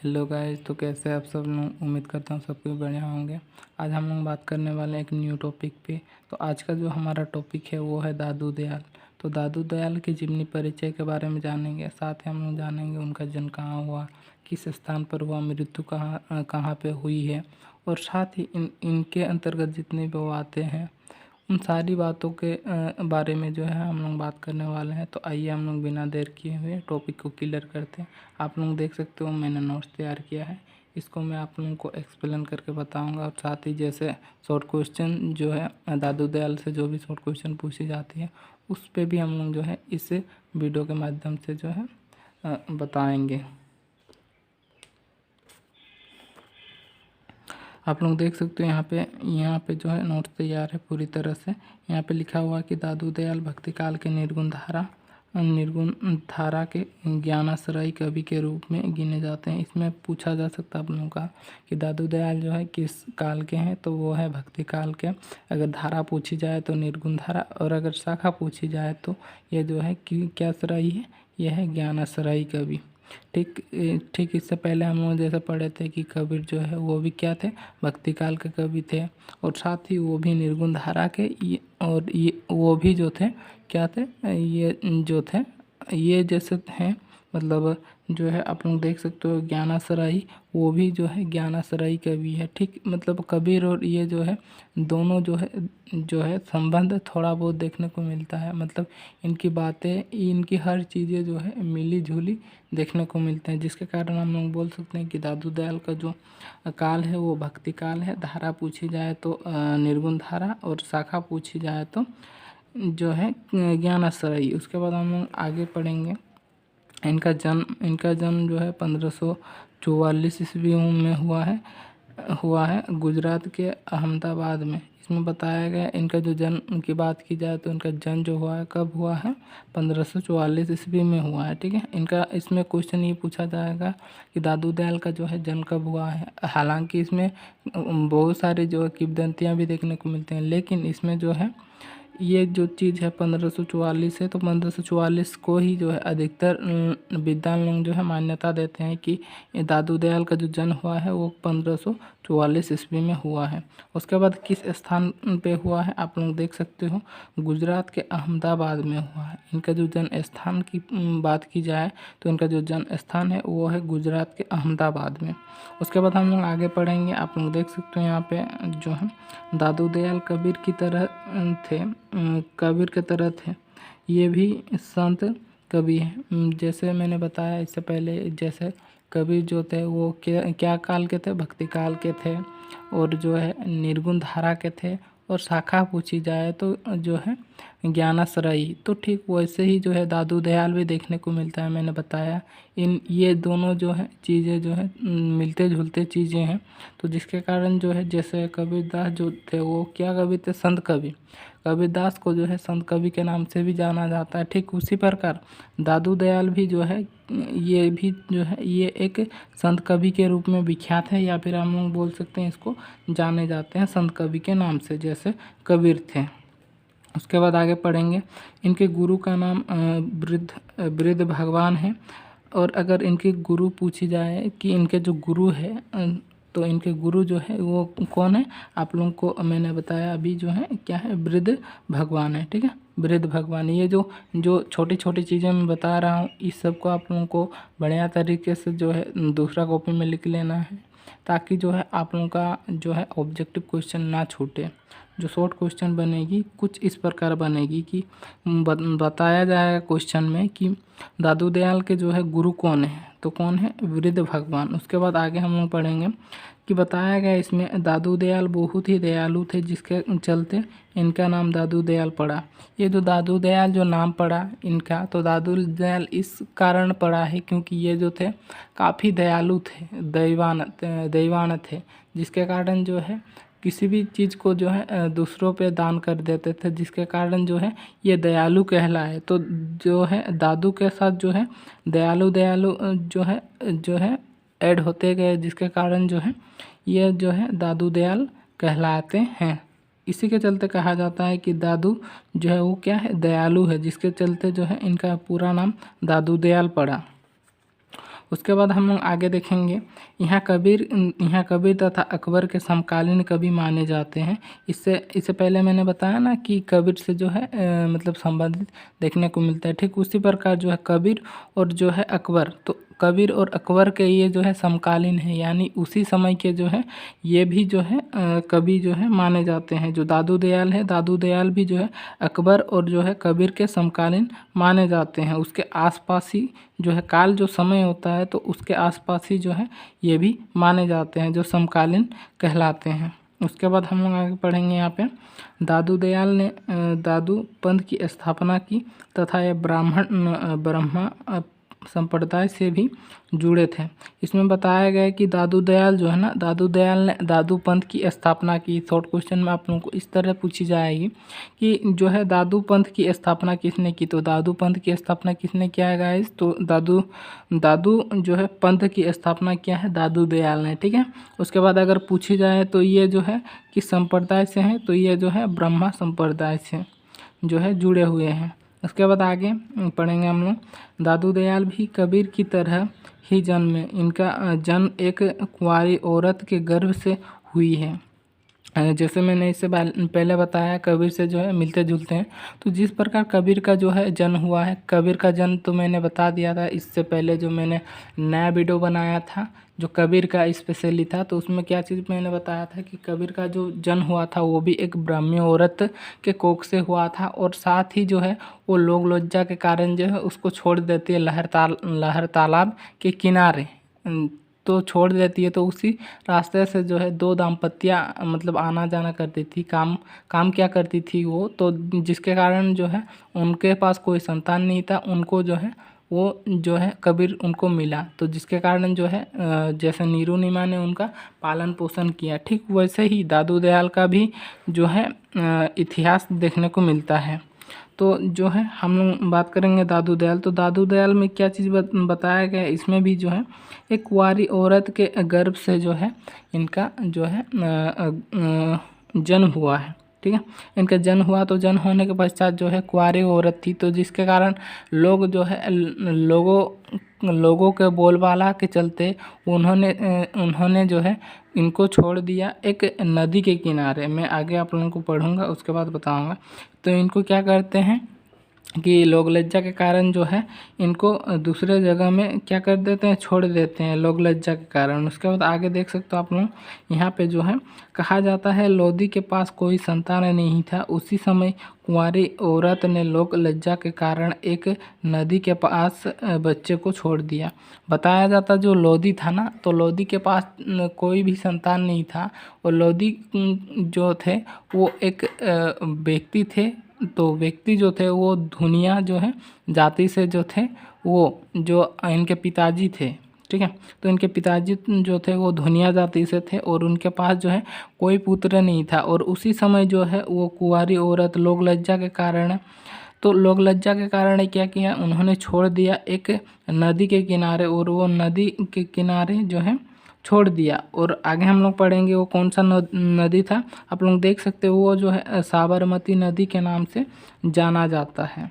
Hello guys, तो कैसे आप सब लोग। उम्मीद करता हूँ सब कोई बढ़िया होंगे। आज हम लोग बात करने वाले हैं एक न्यू टॉपिक पे। तो आज का जो हमारा टॉपिक है वो है दादू दयाल। तो दादू दयाल के जीवनी परिचय के बारे में जानेंगे। साथ ही हम लोग जानेंगे उनका जन्म कहाँ हुआ, किस स्थान पर हुआ, मृत्यु कहाँ पे हुई है, और साथ ही इनके अंतर्गत जितने भी वो आते हैं उन सारी बातों के बारे में जो है हम लोग बात करने वाले हैं। तो आइए हम लोग बिना देर किए हुए टॉपिक को क्लियर करते हैं। आप लोग देख सकते हो मैंने नोट्स तैयार किया है, इसको मैं आप लोगों को एक्सप्लेन करके बताऊंगा। और साथ ही जैसे शॉर्ट क्वेश्चन जो है दादू दयाल से जो भी शॉर्ट क्वेश्चन पूछी जाती है उस पर भी हम लोग जो है इस वीडियो के माध्यम से जो है बताएंगे। आप लोग देख सकते हो यहाँ पे जो है नोट्स तैयार है पूरी तरह से। यहाँ पे लिखा हुआ है कि दादू दयाल भक्ति काल के निर्गुण धारा के ज्ञानाश्रयी कवि के रूप में गिने जाते हैं। इसमें पूछा जा सकता है आप लोगों का कि दादू दयाल जो है किस काल के हैं, तो वो है भक्ति काल के। अगर धारा पूछी जाए तो निर्गुण धारा, और अगर शाखा पूछी जाए तो ये जो है कि क्या श्रयी है, यह है ज्ञानाश्रयी कवि। ठीक इससे पहले हम लोग जैसे पढ़े थे कि कबीर जो है वो भी क्या थे, भक्ति काल के कवि थे, और साथ ही वो भी निर्गुण धारा के। और ये वो भी जो थे क्या थे, ये जो थे ये जैसे हैं, मतलब जो है आप लोग देख सकते हो ज्ञानाश्रयी, वो भी जो है ज्ञानाश्रयी कवि है। ठीक, मतलब कबीर और ये जो है दोनों जो है संबंध थोड़ा बहुत देखने को मिलता है। मतलब इनकी बातें, इनकी हर चीज़ें जो है मिली जुली देखने को मिलते हैं, जिसके कारण हम लोग बोल सकते हैं कि दादू दयाल का जो काल है वो भक्ति काल है। धारा पूछी जाए तो निर्गुण धारा, और शाखा पूछी जाए तो जो है ज्ञानाश्रयी। उसके बाद हम लोग आगे पढ़ेंगे। इनका जन्म जो है 1544 ईस्वी में हुआ है गुजरात के अहमदाबाद में। इसमें बताया गया इनका जो जन्म की बात की जाए तो इनका जन्म जो हुआ है कब हुआ है, 1544 ईस्वी में हुआ है। ठीक है, इनका इसमें क्वेश्चन ये पूछा जाएगा कि दादू दयाल का जो है जन्म कब हुआ है। हालांकि इसमें बहुत सारी जो है किंवदंतियाँ भी देखने को मिलती हैं, लेकिन इसमें जो है ये जो चीज़ है 1544 है, तो 1544 को ही जो है अधिकतर विद्वान लोग जो है मान्यता देते हैं कि दादू दयाल का जो जन्म हुआ है वो 1544 ईस्वी में हुआ है। उसके बाद किस स्थान पे हुआ है आप लोग देख सकते हो, गुजरात के अहमदाबाद में हुआ है। इनका जो जन्म स्थान की बात की जाए तो इनका जो जन्म स्थान है वो है गुजरात के अहमदाबाद में। उसके बाद हम लोग आगे पढ़ेंगे। आप लोग देख सकते हो यहाँ पे जो है दादू दयाल कबीर की तरह थे, कबीर की तरह थे। ये भी संत कवि हैं। जैसे मैंने बताया इससे पहले, जैसे कबीर जो थे वो क्या काल के थे, भक्ति काल के थे, और जो है निर्गुण धारा के थे। और शाखा पूछी जाए तो जो है ज्ञानाश्रयी। तो ठीक वैसे ही जो है दादू दयाल भी देखने को मिलता है। मैंने बताया ये दोनों जो है चीज़ें जो है मिलते जुलते चीज़ें हैं। तो जिसके कारण जो है जैसे कबीरदास जो थे वो क्या कवि थे, संत कवि। कबीरदास को जो है संत कवि के नाम से भी जाना जाता है। ठीक उसी प्रकार दादू दयाल भी जो है ये भी जो है ये एक संत कवि के रूप में विख्यात है, या फिर हम लोग बोल सकते हैं इसको जाने जाते हैं संत कवि के नाम से, जैसे कबीर थे। उसके बाद आगे पढ़ेंगे। इनके गुरु का नाम वृद्ध भगवान है। और अगर इनके गुरु पूछी जाए कि इनके जो गुरु है तो इनके गुरु जो है वो कौन है, आप लोगों को मैंने बताया अभी जो है क्या है, वृद्ध भगवान है। ठीक है, वृद्ध भगवान। ये जो छोटी छोटी चीज़ें मैं बता रहा हूँ इस सब को आप लोगों को बढ़िया तरीके से जो है दूसरा कॉपी में लिख लेना है, ताकि जो है आप लोगों का जो है ऑब्जेक्टिव क्वेश्चन ना छूटे। जो शॉर्ट क्वेश्चन बनेगी कुछ इस प्रकार बनेगी कि बताया जाएगा क्वेश्चन में कि दादू दयाल के जो है गुरु कौन है, तो कौन है, वृद्ध भगवान। उसके बाद आगे हम लोग पढ़ेंगे कि बताया गया इसमें दादू दयाल बहुत ही दयालु थे, जिसके चलते इनका नाम दादू दयाल पड़ा। ये जो दादू दयाल जो नाम पड़ा इनका, तो दादू दयाल इस कारण पड़ा है क्योंकि ये जो थे काफ़ी दयालु थे, दैवान थे, जिसके कारण जो है किसी भी चीज़ को जो है दूसरों पे दान कर देते थे, जिसके कारण जो है ये दयालु कहलाए। तो जो है दादू के साथ जो है दयालु जो है ऐड होते गए, जिसके कारण जो है ये जो है दादू दयाल कहलाते हैं। इसी के चलते कहा जाता है कि दादू जो है वो क्या है, दयालु है, जिसके चलते जो है इनका पूरा नाम दादू दयाल पड़ा। उसके बाद हम लोग आगे देखेंगे, यहाँ कबीर तथा अकबर के समकालीन कवि माने जाते हैं। इससे पहले मैंने बताया ना कि कबीर से जो है मतलब संबंधित देखने को मिलता है। ठीक उसी प्रकार जो है कबीर और जो है अकबर, तो कबीर और अकबर के ये जो है समकालीन है, यानी उसी समय के जो है ये भी जो है कवि जो है माने जाते हैं। जो दादू दयाल है, दादू दयाल भी जो है अकबर और जो है कबीर के समकालीन माने जाते हैं। उसके आसपास ही जो है काल जो समय होता है तो उसके आसपास ही जो है ये भी माने जाते हैं, जो समकालीन कहलाते हैं। उसके बाद हम लोग आगे पढ़ेंगे। यहाँ पे दादू दयाल ने दादू पंथ की स्थापना की तथा यह ब्रह्मा संप्रदाय से भी जुड़े थे। इसमें बताया गया है कि दादू दयाल जो है ना, दादू दयाल ने दादू पंथ की स्थापना की। शॉर्ट क्वेश्चन में आप लोगों को इस तरह पूछी जाएगी कि जो है दादू पंथ की स्थापना किसने की, तो दादू पंथ की स्थापना किसने किया है गाइस, तो दादू जो है पंथ की स्थापना किया है दादू दयाल ने। ठीक है, उसके बाद अगर पूछी जाए तो ये जो है किस संप्रदाय से हैं, तो ये जो है ब्रह्मा संप्रदाय से जो है जुड़े हुए हैं। उसके बाद आगे पढ़ेंगे हम लोग। दादू दयाल भी कबीर की तरह ही जन्मे। इनका जन्म एक कुंवारी औरत के गर्भ से हुई है। जैसे मैंने इससे पहले बताया कबीर से जो है मिलते जुलते हैं। तो जिस प्रकार कबीर का जो है जन्म हुआ है, कबीर का जन्म तो मैंने बता दिया था इससे पहले, जो मैंने नया वीडियो बनाया था जो कबीर का स्पेशली था, तो उसमें क्या चीज़ मैंने बताया था कि कबीर का जो जन्म हुआ था वो भी एक ब्राह्मणी औरत के कोख से हुआ था, और साथ ही जो है वो लोक लज्जा के कारण जो है उसको छोड़ देती है लहर तालाब के किनारे, तो छोड़ देती है। तो उसी रास्ते से जो है दो दाम्पत्या मतलब आना जाना करती थी, काम क्या करती थी वो, तो जिसके कारण जो है उनके पास कोई संतान नहीं था। उनको जो है वो जो है कबीर उनको मिला, तो जिसके कारण जो है जैसे नीरू नीमा ने उनका पालन पोषण किया, ठीक वैसे ही दादू दयाल का भी जो है इतिहास देखने को मिलता है। तो जो है हम लोग बात करेंगे दादू दयाल। तो दादू दयाल में क्या चीज़ बताया गया है, इसमें भी जो है एक कुंवारी औरत के गर्भ से जो है इनका जो है जन्म हुआ है। ठीक है, इनका जन्म हुआ, तो जन्म होने के पश्चात जो है कुंवारी औरत थी, तो जिसके कारण लोग जो है लोगों के बोलबाला के चलते उन्होंने जो है इनको छोड़ दिया एक नदी के किनारे। मैं आगे आप लोगों को पढ़ूंगा, उसके बाद बताऊंगा। तो इनको क्या करते हैं कि लोक लज्जा के कारण जो है इनको दूसरे जगह में क्या कर देते हैं, छोड़ देते हैं लोक लज्जा के कारण। उसके बाद आगे देख सकते हो आप लोग, यहाँ पे जो है कहा जाता है लोदी के पास कोई संतान नहीं था। उसी समय कुंवारी औरत ने लोक लज्जा के कारण एक नदी के पास बच्चे को छोड़ दिया। बताया जाता जो लोदी था ना, तो लोदी के पास कोई भी संतान नहीं था, और लोदी जो थे वो एक व्यक्ति थे। तो व्यक्ति जो थे वो धुनिया जो है जाति से जो थे, वो जो इनके पिताजी थे, ठीक है, तो इनके पिताजी जो थे वो धुनिया जाति से थे, और उनके पास जो है कोई पुत्र नहीं था। और उसी समय जो है वो कुंवारी औरत लोक लज्जा के कारण, तो लोक लज्जा के कारण क्या किया, उन्होंने छोड़ दिया एक नदी के किनारे, और वो नदी के किनारे जो है छोड़ दिया। और आगे हम लोग पढ़ेंगे वो कौन सा नदी था, आप लोग देख सकते हो वो जो है साबरमती नदी के नाम से जाना जाता है।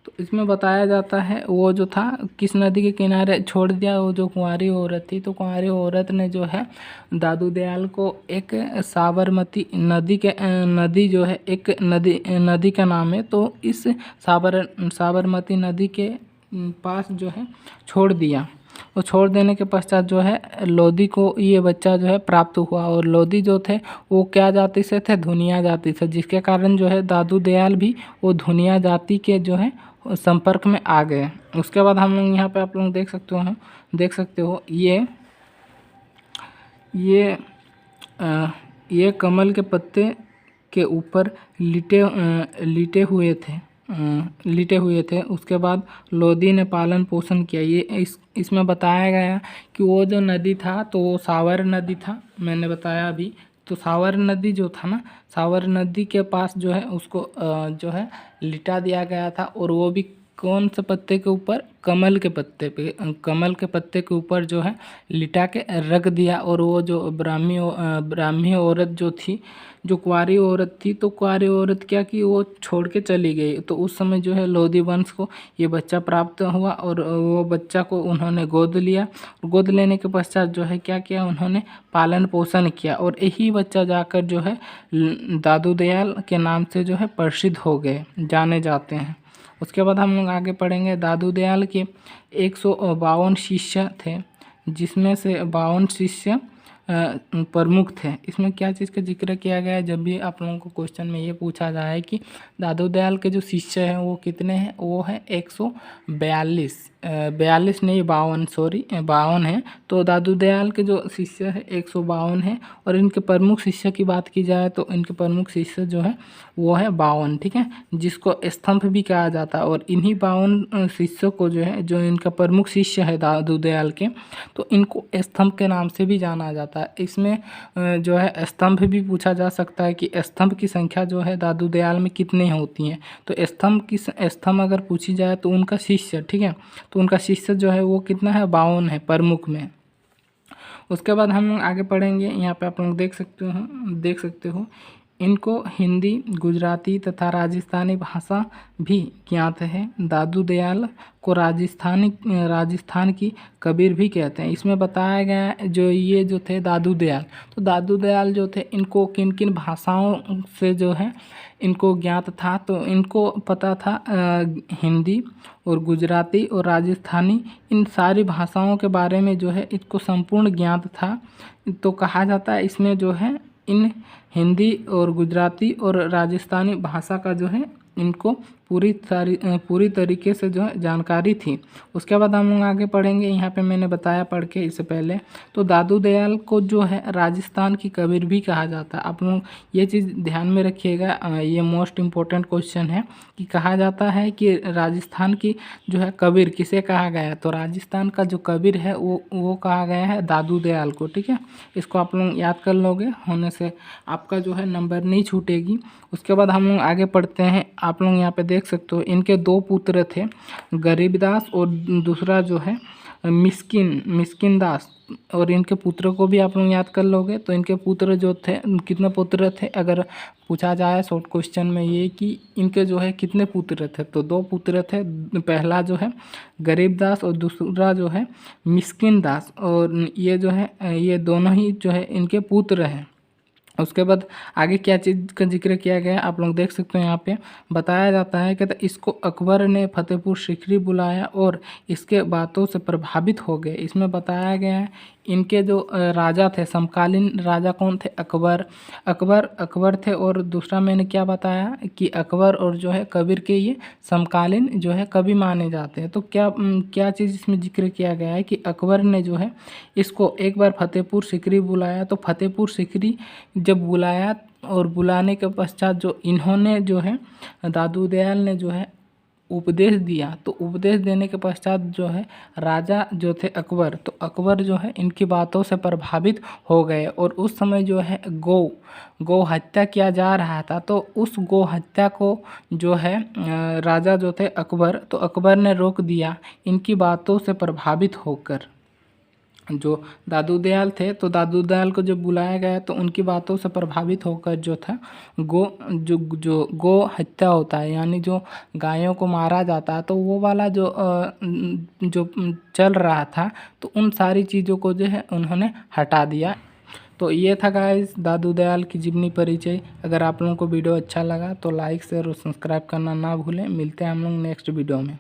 तो इसमें बताया जाता है वो जो था किस नदी के किनारे छोड़ दिया, वो जो कुंवारी औरत थी, तो कुंवारी औरत ने जो है दादू दयाल को एक साबरमती नदी जो है एक नदी का नाम है, तो इस साबरमती नदी के पास जो है छोड़ दिया। और छोड़ देने के पश्चात जो है लोदी को ये बच्चा जो है प्राप्त हुआ, और लोदी जो थे वो क्या जाति से थे, धुनिया जाति से, जिसके कारण जो है दादू दयाल भी वो धुनिया जाति के जो है संपर्क में आ गए। उसके बाद हम लोग यहाँ पे आप लोग देख सकते हो ये कमल के पत्ते के ऊपर लिटे हुए थे। उसके बाद लोदी ने पालन पोषण किया। ये इसमें बताया गया कि वो जो नदी था तो वो सावर नदी था, मैंने बताया अभी। तो सावर नदी जो था ना, सावर नदी के पास जो है उसको जो है लिटा दिया गया था, और वो भी कौन से पत्ते के ऊपर, कमल के पत्ते पे, कमल के पत्ते के ऊपर जो है लिटा के रख दिया। और वो जो ब्राह्मी औरत जो थी, जो कुंवारी औरत थी, तो कुंवारी औरत क्या की, वो छोड़ के चली गई। तो उस समय जो है लोधी वंश को ये बच्चा प्राप्त हुआ और वो बच्चा को उन्होंने गोद लिया। गोद लेने के पश्चात जो है क्या किया, उन्होंने पालन पोषण किया और यही बच्चा जाकर जो है दादू दयाल के नाम से जो है प्रसिद्ध हो गए, जाने जाते हैं। उसके बाद हम लोग आगे पढ़ेंगे। दादू दयाल के 152 शिष्य थे, जिसमें से 52 शिष्य प्रमुख थे। इसमें क्या चीज़ का जिक्र किया गया है, जब भी आप लोगों को क्वेश्चन में ये पूछा जाए कि दादू दयाल के जो शिष्य हैं वो कितने हैं, वो है 142, 42 नहीं 52, सॉरी 52 है। तो दादू दयाल के जो शिष्य है 152 है। और इनके प्रमुख शिष्य की बात की जाए तो इनके प्रमुख शिष्य जो है वो है 52, ठीक है, जिसको स्तंभ भी कहा जाता है। और इन्हीं 52 शिष्यों को जो है, जो इनका प्रमुख शिष्य है दादू दयाल के, तो इनको स्तंभ के नाम से भी जाना जाता है। इसमें जो है स्तंभ भी पूछा जा सकता है कि स्तंभ की संख्या जो है दादू दयाल में कितनी होती हैं। तो स्तंभ अगर पूछी जाए तो उनका शिष्य, ठीक है, तो उनका शिष्य जो है वो कितना है, 52 है प्रमुख में। उसके बाद हम लोग आगे पढ़ेंगे। यहाँ पे आप लोग देख सकते हो इनको हिंदी, गुजराती तथा राजस्थानी भाषा भी ज्ञात है। दादू दयाल को राजस्थान की कबीर भी कहते हैं। इसमें बताया गया है जो ये जो थे दादू दयाल, तो दादू दयाल जो थे इनको किन किन भाषाओं से जो है इनको ज्ञात था, तो इनको पता था हिंदी और गुजराती और राजस्थानी, इन सारी भाषाओं के बारे में जो है इसको संपूर्ण ज्ञात था। तो कहा जाता है इसमें जो है इन हिंदी और गुजराती और राजस्थानी भाषा का जो है इनको पूरी तरीके से जो है जानकारी थी। उसके बाद हम लोग आगे पढ़ेंगे। यहाँ पे मैंने बताया पढ़ के इससे पहले, तो दादू दयाल को जो है राजस्थान की कबीर भी कहा जाता है। आप लोग ये चीज़ ध्यान में रखिएगा, ये मोस्ट इम्पोर्टेंट क्वेश्चन है कि कहा जाता है कि राजस्थान की जो है कबीर किसे कहा गया है। तो राजस्थान का जो कबीर है वो कहा गया है दादू दयाल को, ठीक है। इसको आप लोग याद कर लोगे, होने से आपका जो है नंबर नहीं छूटेगी। उसके बाद हम लोग आगे पढ़ते हैं। आप लोग यहाँ पे देख सकते हो इनके 2 पुत्र थे, गरीबदास और दूसरा जो है मिस्किन दास। और इनके पुत्र को भी आप लोग याद कर लोगे। तो इनके पुत्र जो थे, कितने पुत्र थे अगर पूछा जाए शॉर्ट क्वेश्चन में, ये कि इनके जो है कितने पुत्र थे, तो 2 पुत्र थे। पहला जो है गरीबदास और दूसरा जो है मिस्किन दास। और ये जो है ये दोनों ही जो है इनके पुत्र हैं। उसके बाद आगे क्या चीज़ का जिक्र किया गया है आप लोग देख सकते हो। यहाँ पे बताया जाता है कि इसको अकबर ने फतेहपुर सीकरी बुलाया और इसके बातों से प्रभावित हो गए। इसमें बताया गया है इनके जो राजा थे, समकालीन राजा कौन थे, अकबर थे। और दूसरा मैंने क्या बताया कि अकबर और जो है कबीर के ये समकालीन जो है कवि माने जाते हैं। तो क्या चीज़ इसमें जिक्र किया गया है कि अकबर ने जो है इसको एक बार फतेहपुर सीकरी बुलाया। तो फतेहपुर सीकरी जब बुलाया और बुलाने के पश्चात जो इन्होंने जो है दादू दयाल ने जो है उपदेश दिया। तो उपदेश देने के पश्चात जो है राजा जो थे अकबर, तो अकबर जो है इनकी बातों से प्रभावित हो गए। और उस समय जो है गौ हत्या किया जा रहा था। तो उस गौ हत्या को जो है राजा जो थे अकबर, तो अकबर ने रोक दिया इनकी बातों से प्रभावित होकर। जो दादू दयाल थे, तो दादू दयाल को जब बुलाया गया तो उनकी बातों से प्रभावित होकर जो था जो गो हत्या होता है, यानी जो गायों को मारा जाता है, तो वो वाला जो चल रहा था, तो उन सारी चीज़ों को जो है उन्होंने हटा दिया। तो ये था गाइस दादू दयाल की जीवनी परिचय। अगर आप लोगों को वीडियो अच्छा लगा तो लाइक शेयर और सब्सक्राइब करना ना भूलें। मिलते हैं हम लोग नेक्स्ट वीडियो में।